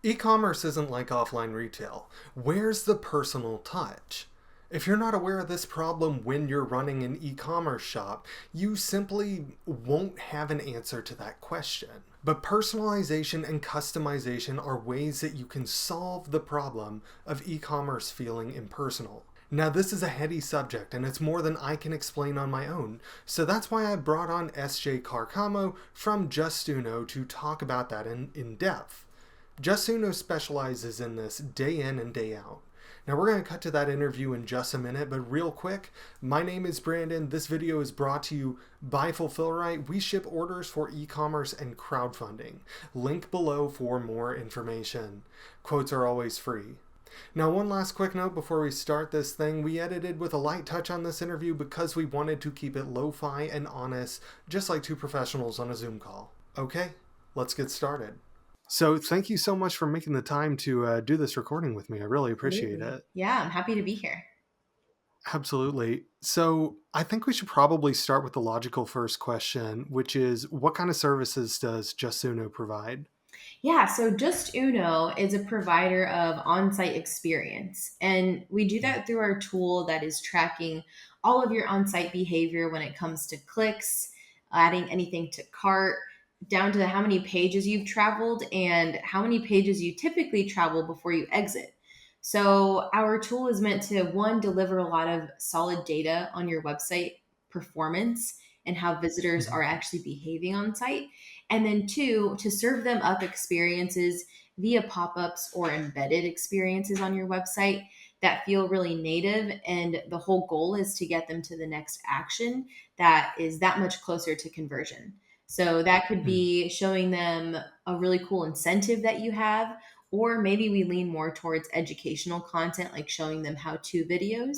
E-commerce isn't like offline retail. Where's the personal touch? If you're not aware of this problem when you're running an e-commerce shop, you simply won't have an answer to that question. But personalization and customization are ways that you can solve the problem of e-commerce feeling impersonal. Now, this is a heady subject, and it's more than I can explain on my own, so that's why I brought on SJ Carcamo from JustUno to talk about that in depth. JustUno specializes in this day in and day out. Now we're going to cut to that interview in just a minute, but real quick, my name is Brandon. This video is brought to you by Fulfillrite. We ship orders for e-commerce and crowdfunding. Link below for more information. Quotes are always free. Now, one last quick note before we start this thing. We edited with a light touch on this interview because we wanted to keep it lo-fi and honest, just like two professionals on a Zoom call. Okay, let's get started. So thank you so much for making the time to do this recording with me. I really appreciate it. Yeah, I'm happy to be here. Absolutely. So I think we should probably start with the logical first question, which is what kind of services does JustUno provide? Yeah, so JustUno is a provider of on-site experience, and we do that through our tool that is tracking all of your on-site behavior when it comes to clicks, adding anything to cart, down to how many pages you've traveled and how many pages you typically travel before you exit. So our tool is meant to, one, deliver a lot of solid data on your website performance and how visitors are actually behaving on site. And then two, to serve them up experiences via pop-ups or embedded experiences on your website that feel really native. And the whole goal is to get them to the next action that is that much closer to conversion. So that could be showing them a really cool incentive that you have, or maybe we lean more towards educational content, like showing them how-to videos.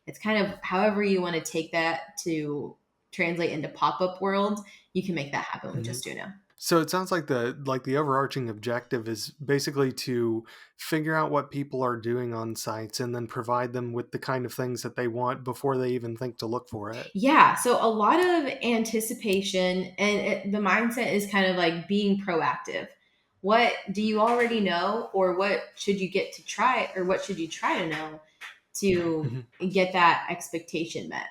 It's kind of however you want to take that to translate into pop-up world, you can make that happen with JustUno. So it sounds like the overarching objective is basically to figure out what people are doing on sites and then provide them with the kind of things that they want before they even think to look for it. Yeah, so a lot of anticipation, and the mindset is kind of like being proactive. What do you already know, or what should you get to try, or what should you try to know to get that expectation met?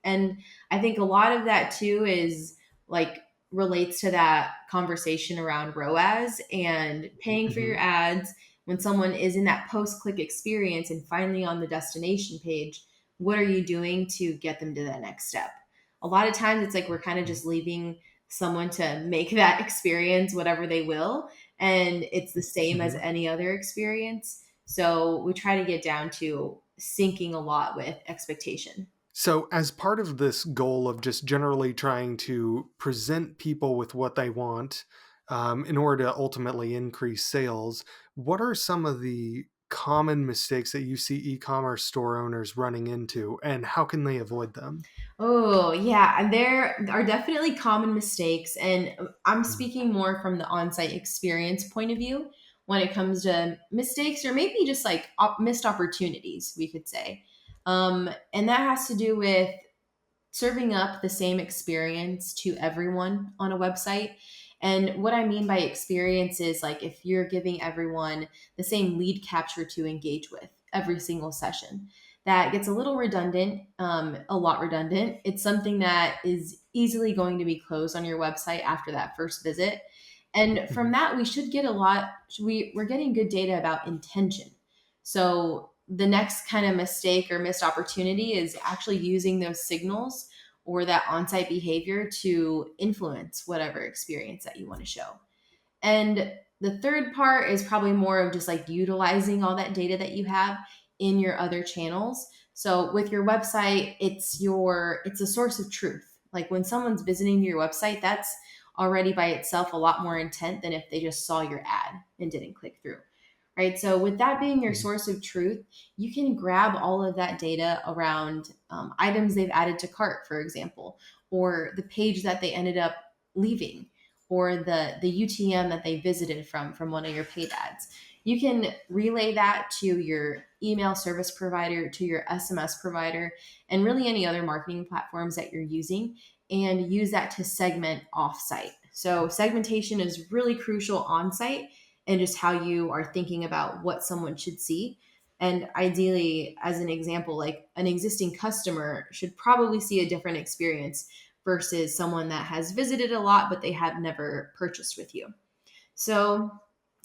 And I think a lot of that too is like relates to that conversation around ROAS and paying for your ads when someone is in that post click experience and finally on the destination page. What are you doing to get them to that next step? A lot of times it's like we're kind of just leaving someone to make that experience whatever they will. And it's the same as any other experience. So we try to get down to syncing a lot with expectation. So, as part of this goal of just generally trying to present people with what they want in order to ultimately increase sales, what are some of the common mistakes that you see e-commerce store owners running into, and how can they avoid them? Oh, yeah. And there are definitely common mistakes. And I'm speaking more from the on site experience point of view when it comes to mistakes or maybe just like missed opportunities, we could say. And that has to do with serving up the same experience to everyone on a website. And what I mean by experience is like if you're giving everyone the same lead capture to engage with every single session, that gets a little redundant, a lot redundant. It's something that is easily going to be closed on your website after that first visit. And from that, we should get a lot, we're getting good data about intention. So the next kind of mistake or missed opportunity is actually using those signals or that on-site behavior to influence whatever experience that you want to show. And the third part is probably more of just like utilizing all that data that you have in your other channels. So with your website, it's a source of truth. Like when someone's visiting your website, that's already by itself a lot more intent than if they just saw your ad and didn't click through. Right. So with that being your source of truth, you can grab all of that data around items they've added to cart, for example, or the page that they ended up leaving, or the UTM that they visited from one of your paid ads. You can relay that to your email service provider, to your SMS provider, and really any other marketing platforms that you're using, and use that to segment offsite. So segmentation is really crucial on site. and just how you are thinking about what someone should see. And ideally, as an example, like an existing customer should probably see a different experience versus someone that has visited a lot, but they have never purchased with you. So,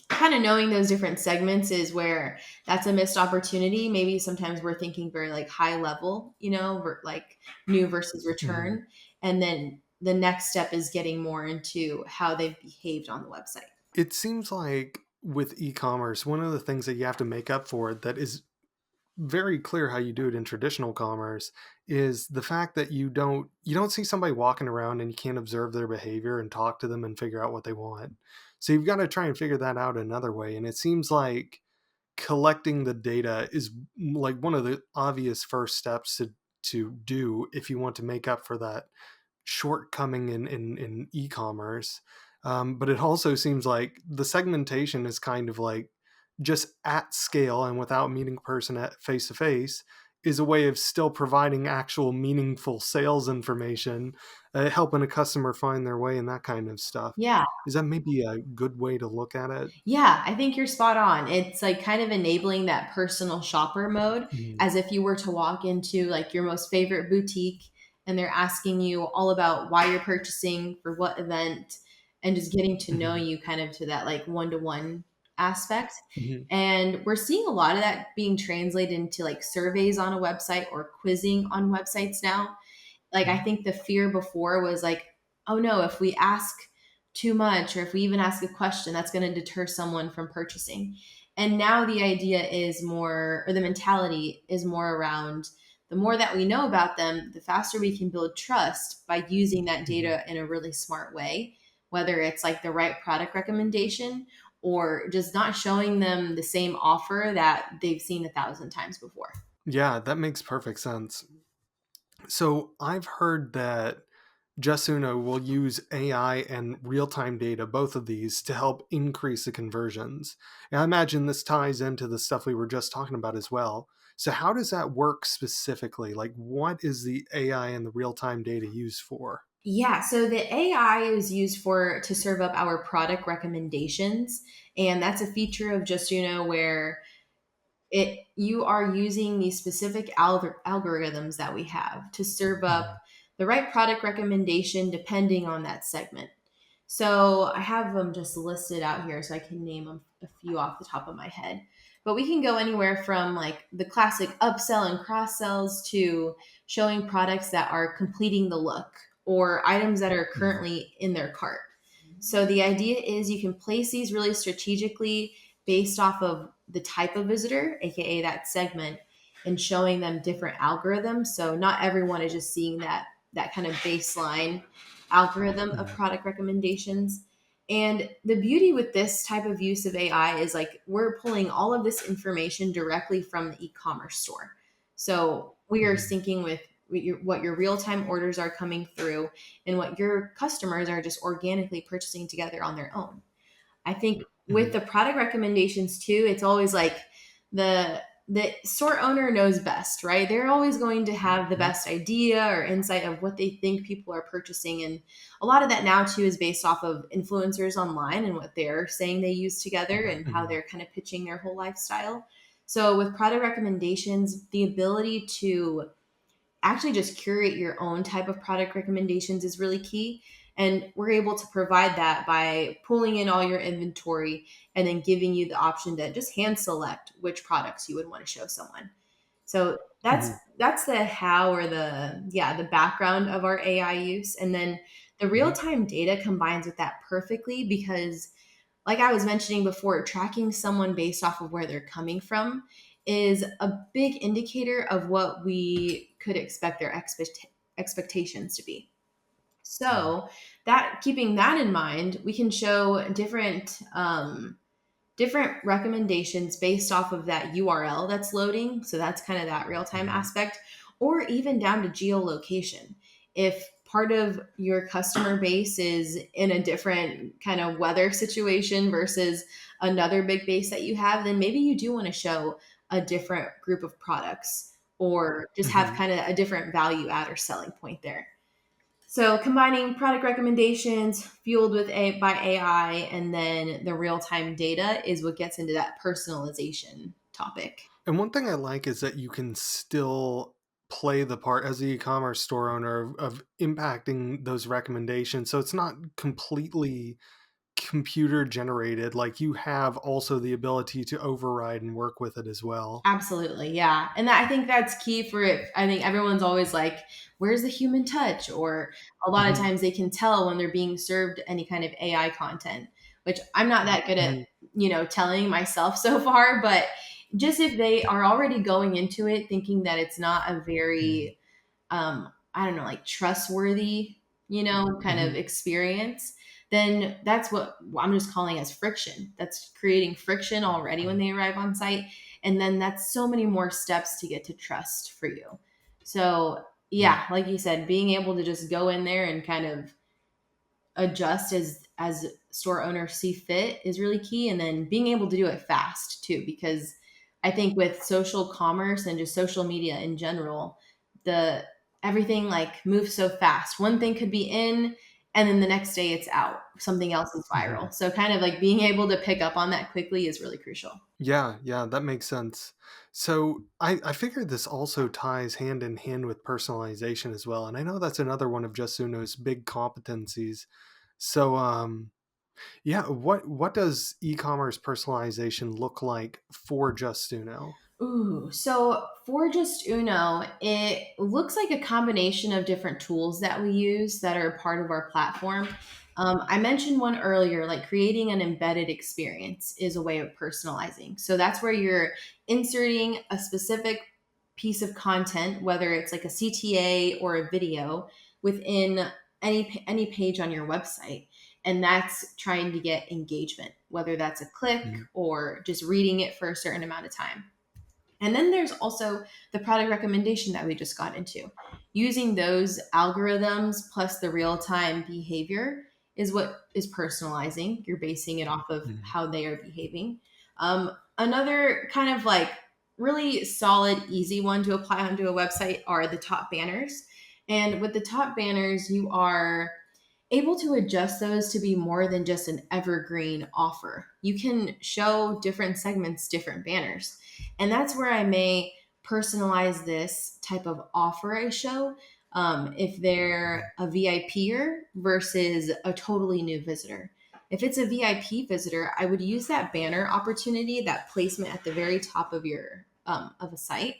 kind of knowing those different segments is where that's a missed opportunity. Maybe sometimes we're thinking very like high level, like new versus Hmm. return. And then the next step is getting more into how they've behaved on the website. It seems like with e-commerce, one of the things that you have to make up for that is very clear how you do it in traditional commerce is the fact that you don't see somebody walking around and you can't observe their behavior and talk to them and figure out what they want. So you've got to try and figure that out another way. And it seems like collecting the data is like one of the obvious first steps to do if you want to make up for that shortcoming in e-commerce. But it also seems like the segmentation is kind of like just at scale and without meeting a person at face to face is a way of still providing actual meaningful sales information, helping a customer find their way and that kind of stuff. Yeah. Is that maybe a good way to look at it? Yeah, I think you're spot on. It's like kind of enabling that personal shopper mode Mhm. as if you were to walk into like your most favorite boutique and they're asking you all about why you're purchasing for what event and just getting to know Mhm. you kind of to that like one-to-one aspect. Mhm. And we're seeing a lot of that being translated into like surveys on a website or quizzing on websites now. Like I think the fear before was like, oh no, if we ask too much or if we even ask a question, that's going to deter someone from purchasing. And now the idea is more, or the mentality is more around the more that we know about them, the faster we can build trust by using that Mhm. data in a really smart way, whether it's like the right product recommendation or just not showing them the same offer that they've seen 1,000 times before. Yeah, that makes perfect sense. So I've heard that JustUno will use AI and real-time data, both of these, to help increase the conversions. And I imagine this ties into the stuff we were just talking about as well. So how does that work specifically? Like, what is the AI and the real-time data used for? Yeah, so the AI is used for to serve up our product recommendations, and that's a feature of JustUno where it you are using these specific algorithms that we have to serve up Mhm. the right product recommendation depending on that segment. So I have them just listed out here so I can name them a few off the top of my head. But we can go anywhere from like the classic upsell and cross sells to showing products that are completing the look or items that are Mhm. currently in their cart. So the idea is you can place these really strategically based off of the type of visitor, aka that segment, and showing them different algorithms. So not everyone is just seeing that kind of baseline algorithm of Mhm. product recommendations. And the beauty with this type of use of AI is like we're pulling all of this information directly from the e-commerce store. So we are Mhm. syncing with what your real-time orders are coming through and what your customers are just organically purchasing together on their own. I think with Mhm. the product recommendations too, it's always like the store owner knows best, right? They're always going to have the Mhm. best idea or insight of what they think people are purchasing. And a lot of that now too is based off of influencers online and what they're saying they use together and how Mhm. they're kind of pitching their whole lifestyle. So with product recommendations, the ability to actually just curate your own type of product recommendations is really key. And we're able to provide that by pulling in all your inventory and then giving you the option to just hand select which products you would want to show someone. So that's Mhm. that's the how or the background of our AI use. And then the Mhm. real-time data combines with that perfectly because like I was mentioning before, tracking someone based off of where they're coming from is a big indicator of what we could expect their expectations to be. Mhm. So that keeping that in mind, we can show different recommendations based off of that URL that's loading. So that's kind of that real time Mhm. aspect, or even down to geolocation. If part of your customer base is in a different kind of weather situation versus another big base that you have, then maybe you do want to show a different group of products or just have Mhm. kind of a different value add or selling point there. So combining product recommendations fueled by AI and then the real time data is what gets into that personalization topic. And one thing I like is that you can still play the part as the e-commerce store owner of impacting those recommendations. So it's not completely computer generated. Like you have also the ability to override and work with it as well. Absolutely, yeah, and I think that's key for it. I think everyone's always like, "Where's the human touch?" Or a lot of Hmm. times they can tell when they're being served any kind of AI content, which I'm not that good at, Hmm. telling myself so far. But just if they are already going into it thinking that it's not a very I don't know, like trustworthy, kind of Hmm. experience, then that's what I'm just calling as friction. That's creating friction already when they arrive on site. And then that's so many more steps to get to trust for you. So, Hmm. yeah, like you said, being able to just go in there and kind of adjust as store owners see fit is really key, and then being able to do it fast too, because I think with social commerce and just social media in general, the everything like moves so fast. One thing could be in and then the next day it's out, something else is Hmm. viral. So kind of like being able to pick up on that quickly is really crucial. Yeah, yeah, that makes sense. So I figured this also ties hand in hand with personalization as well. And I know that's another one of JustUno's big competencies. So yeah, what does e-commerce personalization look like for JustUno? Ooh, so for just Uno, it looks like a combination of different tools that we use that are part of our platform. I mentioned one earlier, like creating an embedded experience is a way of personalizing. So that's where you're inserting a specific piece of content, whether it's like a CTA or a video, within any page on your website, and that's trying to get engagement, whether that's a click Mhm. or just reading it for a certain amount of time. And then there's also the product recommendation that we just got into. Using those algorithms plus the real time behavior is what is personalizing. You're basing it off of Mhm. how they are behaving. Another kind of like really solid, easy one to apply onto a website are the top banners. And with the top banners, you are able to adjust those to be more than just an evergreen offer. You can show different segments, different banners. And that's where I may personalize this type of offer I show. If they're a VIPer versus a totally new visitor. If it's a VIP visitor, I would use that banner opportunity, that placement at the very top of your of a site,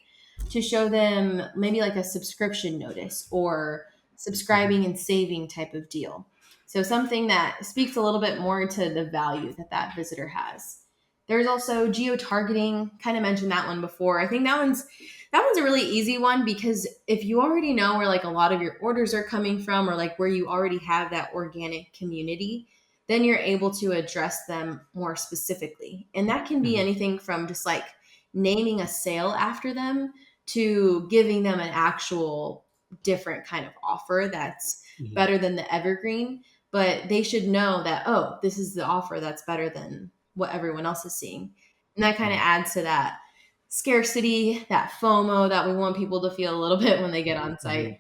to show them maybe like a subscription notice or Mhm. subscribing and saving type of deal. So something that speaks a little bit more to the value that that visitor has. There's also geo targeting. Kind of mentioned that one before. I think that one's a really easy one because if you already know where like a lot of your orders are coming from or like where you already have that organic community, then you're able to address them more specifically. And that can be Mhm. anything from just like naming a sale after them to giving them an actual different kind of offer that's Mhm. better than the evergreen, but they should know that, oh, this is the offer that's better than what everyone else is seeing. And that kind of Mhm. adds to that scarcity, that FOMO that we want people to feel a little bit when they get on Mhm. site.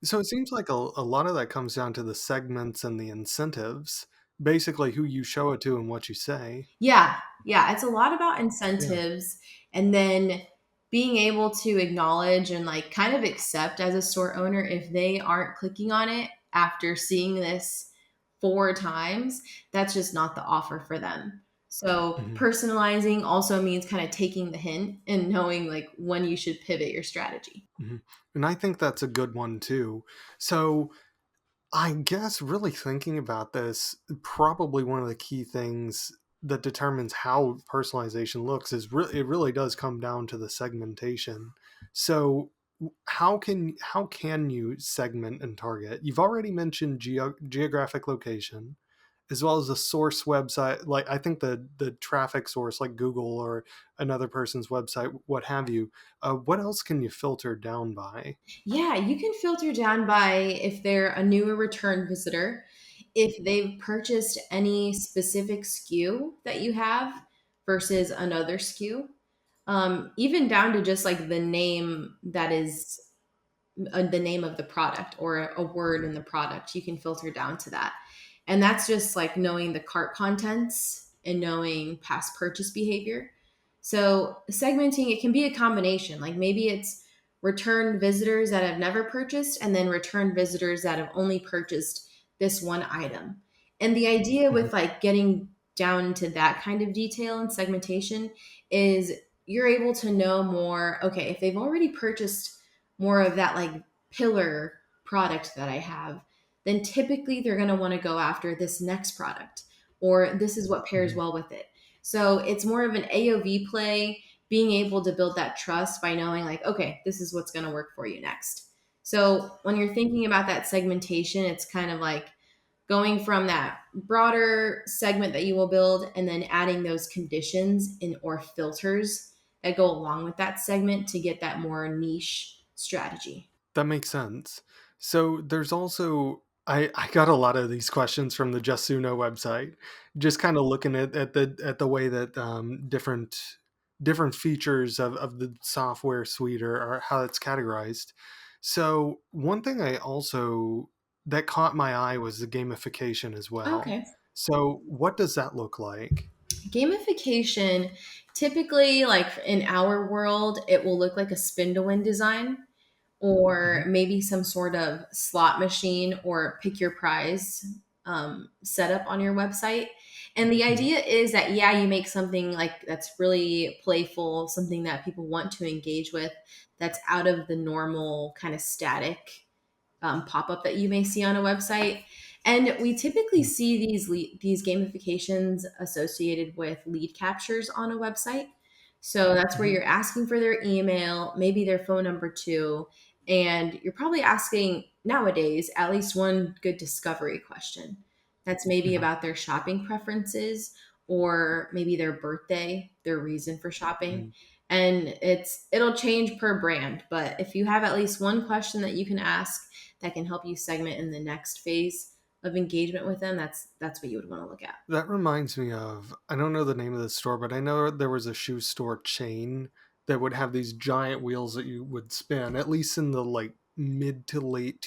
So it seems like a lot of that comes down to the segments and the incentives, basically who you show it to and what you say. Yeah, yeah, it's a lot about Yeah. incentives and then being able to acknowledge and like kind of accept as a store owner if they aren't clicking on it after seeing this four times, that's just not the offer for them. So Mhm. personalizing also means kind of taking the hint and knowing like when you should pivot your strategy. Mhm. And I think that's a good one too. So I guess really thinking about this, probably one of the key things that determines how personalization looks is it really does come down to the segmentation. So how can you segment and target? You've already mentioned geographic location as well as the source website, like I think the traffic source like Google or another person's website, what have you. What else can you filter down by? Yeah, you can filter down by if they're a new or return visitor, if they've purchased any specific SKU that you have versus another SKU, even down to just like the name that is the name of the product or a word in the product. You can filter down to that. And that's just like knowing the cart contents and knowing past purchase behavior. So segmenting, it can be a combination. Like maybe it's return visitors that have never purchased and then return visitors that have only purchased this one item. And the idea Mhm. with like getting down into that kind of detail and segmentation is you're able to know more. Okay, if they've already purchased more of that like pillar product that I have, then typically they're going to want to go after this next product, or this is what pairs Mhm. well with it. So it's more of an AOV play, being able to build that trust by knowing, like, okay, this is what's going to work for you next. So when you're thinking about that segmentation, it's kind of like going from that broader segment that you will build and then adding those conditions in or filters that go along with that segment to get that more niche strategy. That makes sense. So there's also I got a lot of these questions from the JustUno website, just kind of looking at the way that different features of the software suite are how it's categorized. So one thing I also that caught my eye was the gamification as well. Okay. So what does that look like? Gamification, typically, like in our world, it will look like a spin to win design or Mhm. maybe some sort of slot machine or pick your prize setup on your website. And the Mhm. idea is that, yeah, you make something like that's really playful, something that people want to engage with, that's out of the normal kind of static pop up that you may see on a website. And we typically Mhm. see these gamifications associated with lead captures on a website. So that's where Mhm. you're asking for their email, maybe their phone number too, and you're probably asking nowadays at least one good discovery question. That's maybe Mhm. about their shopping preferences or maybe their birthday, their reason for shopping. Mhm. And it'll change per brand, but if you have at least one question that you can ask that can help you segment in the next phase of engagement with them, that's what you would want to look at. That reminds me of I don't know the name of the store, but I know there was a shoe store chain that would have these giant wheels that you would spin, at least in the like mid to late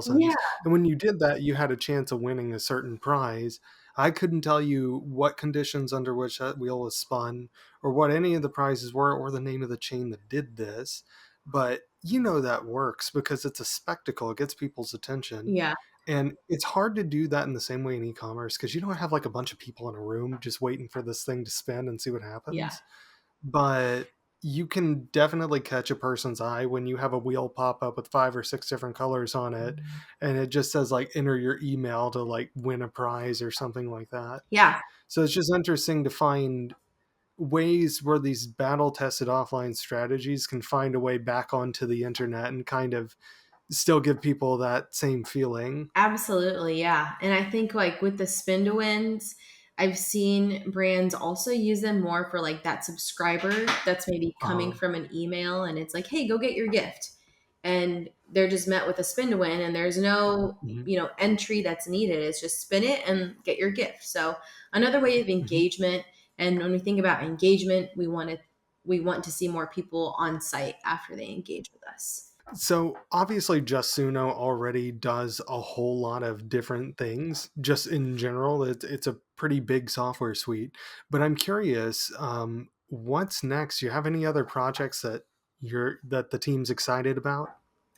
Yeah, 2000s. And when you did that, you had a chance of winning a certain prize. I couldn't tell you what conditions under which that wheel was spun or what any of the prizes were or the name of the chain that did this, but you know that works because it's a spectacle. It gets people's attention. yeah, And it's hard to do that in the same way in e-commerce because you don't have like a bunch of people in a room just waiting for this thing to spin and see what yeah. happens. But you can definitely catch a person's eye when you have a wheel pop up with 5 or 6 different colors on it and it just says like enter your email to like win a prize or something like that. Yeah, So it's just interesting to find ways where these battle tested offline strategies can find a way back onto the internet and kind of still give people that same feeling. absolutely. Yeah. And I think like with the spin to wins, I've seen brands also use them more for like that subscriber that's maybe coming Uh, from an email and it's like, hey, go get your gift. And they're just met with a spin to win and there's no, mhm, entry that's needed. It's just spin it and get your gift. So another way of mhm. engagement. And when we think about engagement, we want to see more people on site after they engage with us. So obviously, JustUno already does a whole lot of different things. Just in general, it's a pretty big software suite. But I'm curious, what's next? You have any other projects that the team's excited about?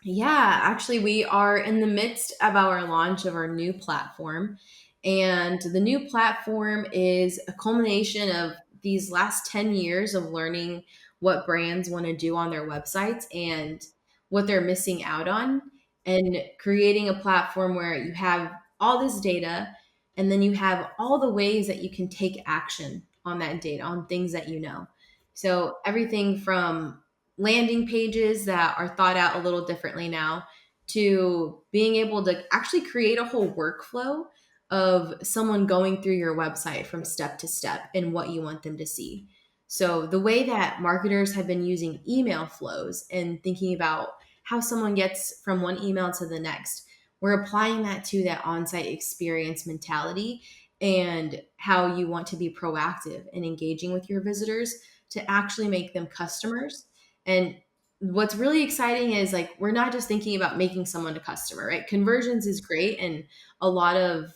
Yeah, actually, we are in the midst of our launch of our new platform. And the new platform is a culmination of these last 10 years of learning what brands want to do on their websites and what they're missing out on, and creating a platform where you have all this data and then you have all the ways that you can take action on that data, on things that you know. So, everything from landing pages that are thought out a little differently now to being able to actually create a whole workflow of someone going through your website from step to step and what you want them to see. So, the way that marketers have been using email flows and thinking about how someone gets from one email to the next, we're applying that to that on site experience mentality and how you want to be proactive in engaging with your visitors to actually make them customers. And what's really exciting is like we're not just thinking about making someone a customer, right? Conversions is great, and a lot of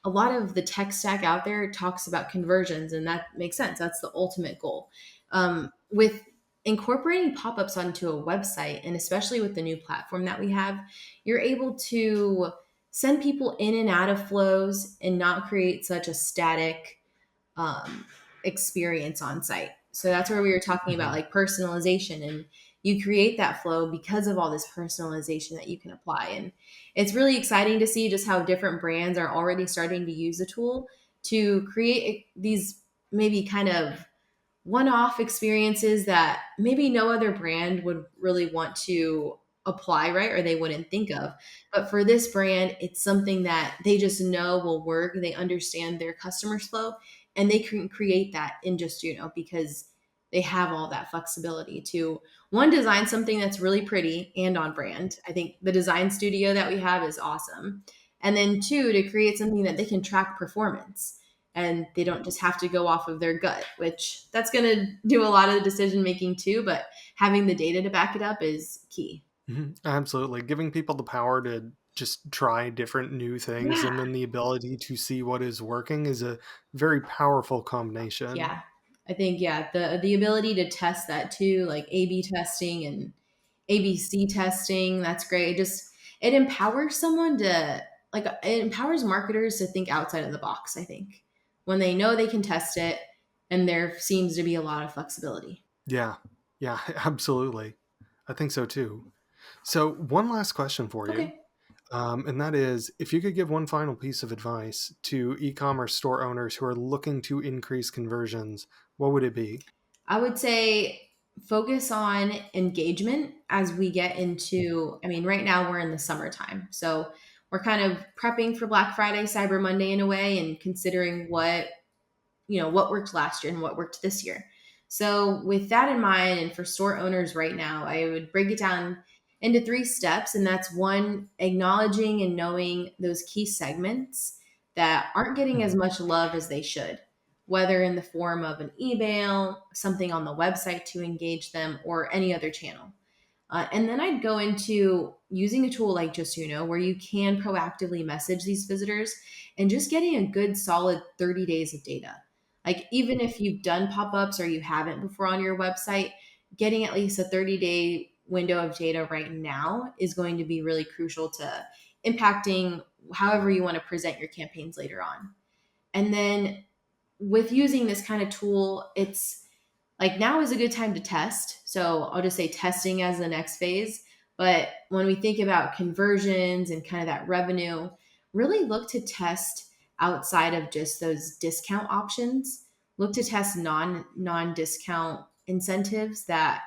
a lot of the tech stack out there talks about conversions, and that makes sense. That's the ultimate goal. With incorporating pop-ups onto a website, and especially with the new platform that we have, you're able to send people in and out of flows and not create such a static um, experience on site. So that's where we were talking about Mhm. like personalization, and you create that flow because of all this personalization that you can apply. And it's really exciting to see just how different brands are already starting to use the tool to create these maybe kind of one-off experiences that maybe no other brand would really want to apply, right? Or they wouldn't think of. But for this brand, it's something that they just know will work. They understand their customers flow, and they can create that in JustUno because they have all that flexibility to one, design something that's really pretty and on brand. I think the design studio that we have is awesome. And then two, to create something that they can track performance, and they don't just have to go off of their gut, which that's going to do a lot of the decision making too, but having the data to back it up is key. Mhm. Absolutely. Giving people the power to just try different new things Yeah. and then the ability to see what is working is a very powerful combination. Yeah. I think yeah, the ability to test that too, like A/B testing and ABC testing, that's great. It empowers someone to like it empowers marketers to think outside of the box, I think. When they know they can test it and there seems to be a lot of flexibility. Yeah. Yeah, absolutely. I think so too. So, one last question for you. Okay. And that is if you could give one final piece of advice to e commerce store owners who are looking to increase conversions, what would it be? I would say focus on engagement as we get into, I mean, right now we're in the summertime. So we're kind of prepping for Black Friday, Cyber Monday in a way, and considering what worked last year and what worked this year. So with that in mind, and for store owners right now, I would break it down into three steps. And that's one, acknowledging and knowing those key segments that aren't getting as Mhm. much love as they should, whether in the form of an email, something on the website to engage them, or any other channel. And then I'd go into using a tool like JustUno, where you can proactively message these visitors and just getting a good solid 30 days of data. Like, even if you've done pop ups or you haven't before on your website, getting at least a 30-day window of data right now is going to be really crucial to impacting however you want to present your campaigns later on. And then with using this kind of tool, it's like now is a good time to test. So I'll just say testing as the next phase. But when we think about conversions and kind of that revenue, really look to test outside of just those discount options. Look to test non discount incentives that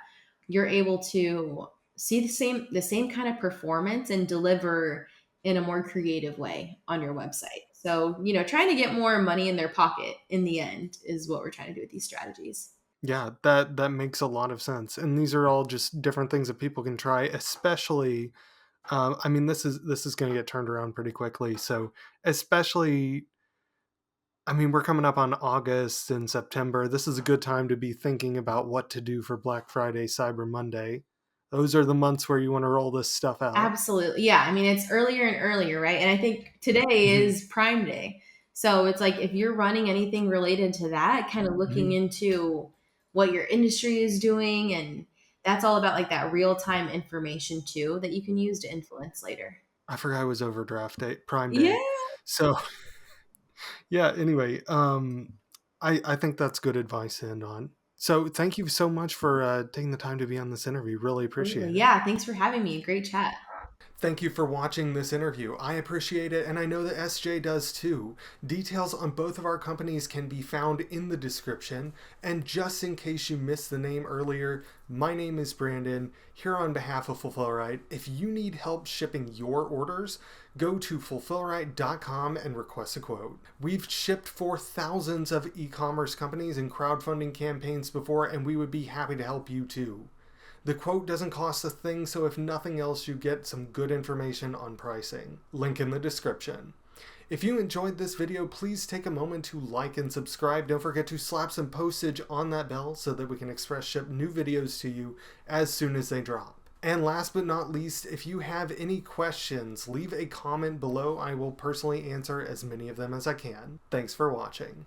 you're able to see the same kind of performance and deliver in a more creative way on your website. So, trying to get more money in their pocket in the end is what we're trying to do with these strategies. Yeah, that makes a lot of sense. And these are all just different things that people can try, especially I mean this is going to get turned around pretty quickly. So, especially I mean, we're coming up on August and September. This is a good time to be thinking about what to do for Black Friday, Cyber Monday. Those are the months where you want to roll this stuff out. Absolutely. Yeah. I mean, it's earlier and earlier, right? And I think today Mhm. is Prime Day. So it's like if you're running anything related to that, kind of looking Mhm. into what your industry is doing. And that's all about like that real time information too that you can use to influence later. I forgot it was overdraft day, Prime Yeah. Day. So, yeah, anyway, I think that's good advice to end on. So, thank you so much for taking the time to be on this interview. Really Absolutely. appreciate it. Yeah. Thanks for having me. Great chat. Thank you for watching this interview. I appreciate it, and I know that SJ does too. Details on both of our companies can be found in the description. And just in case you missed the name earlier, my name is Brandon, here on behalf of Fulfillrite. If you need help shipping your orders, go to fulfillrite.com and request a quote. We've shipped for thousands of e commerce companies and crowdfunding campaigns before, and we would be happy to help you too. The quote doesn't cost a thing, so if nothing else, you get some good information on pricing. Link in the description. If you enjoyed this video, please take a moment to like and subscribe. Don't forget to slap some postage on that bell so that we can express ship new videos to you as soon as they drop. And last but not least, if you have any questions, leave a comment below. I will personally answer as many of them as I can. Thanks for watching.